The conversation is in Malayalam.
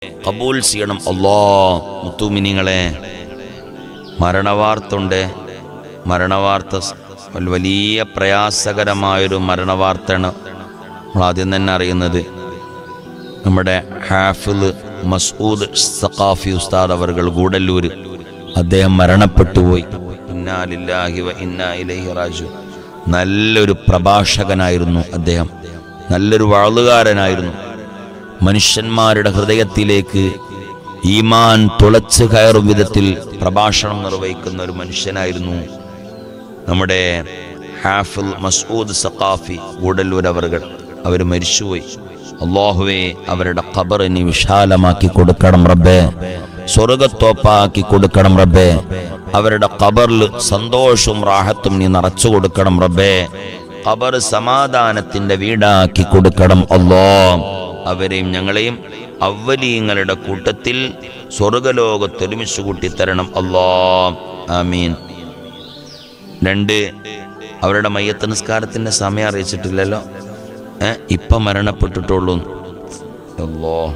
കബൂൽ ചെയ്യണം അല്ലാ. മുത്തുമിനിങ്ങളെ, മരണവാർത്തുണ്ട്. മരണവാർത്ത വലിയ പ്രയാസകരമായൊരു മരണവാർത്തയാണ് നമ്മളാദ്യം തന്നെ അറിയുന്നത്. നമ്മുടെ ഹാഫിള് മസ്ഊദ് സഖാഫി ഉസ്താദ് അവർകൾ ഗൂഡല്ലൂർ, അദ്ദേഹം മരണപ്പെട്ടുപോയി. ഇന്നാ ലില്ലാഹി വ ഇന്നാ ഇലൈഹി റാജിഊൻ. നല്ലൊരു പ്രഭാഷകനായിരുന്നു അദ്ദേഹം, നല്ലൊരു വാളുകാരനായിരുന്നു. മനുഷ്യന്മാരുടെ ഹൃദയത്തിലേക്ക് ഈമാൻ തുളച്ചു കയറും വിധത്തിൽ പ്രഭാഷണം നിർവഹിക്കുന്ന ഒരു മനുഷ്യനായിരുന്നു നമ്മുടെ ഹാഫിൾ മസ്ഊദ് സഖാഫി ഗൂഡല്ലൂർ അവർകൾ. അവർ മരിച്ചുപോയി. അല്ലാഹുവേ, അവരുടെ ഖബർ നീ വിശാലമാക്കി കൊടുക്കണം റബ്ബേ, സ്വർഗത്തോപ്പാക്കി കൊടുക്കണം റബ്ബേ. അവരുടെ ഖബറിൽ സന്തോഷവും റാഹത്തും നീ നിറച്ചു കൊടുക്കണം റബ്ബേ. ഖബർ സമാധാനത്തിന്റെ വീടാക്കി കൊടുക്കണം അല്ലാഹ്. അവരെയും ഞങ്ങളെയും അവ്വലീങ്ങളുടെ കൂട്ടത്തിൽ സ്വർഗലോകത്ത് ഒരുമിച്ച് കൂട്ടിത്തരണം അല്ലാഹ്. ആമീൻ. 2, അവരുടെ മയ്യത്ത് നിസ്കാരത്തിന്റെ സമയം അറിയിച്ചിട്ടില്ലല്ലോ. ഇപ്പം മരണപ്പെട്ടിട്ടുള്ളൂ. അല്ലാഹ്.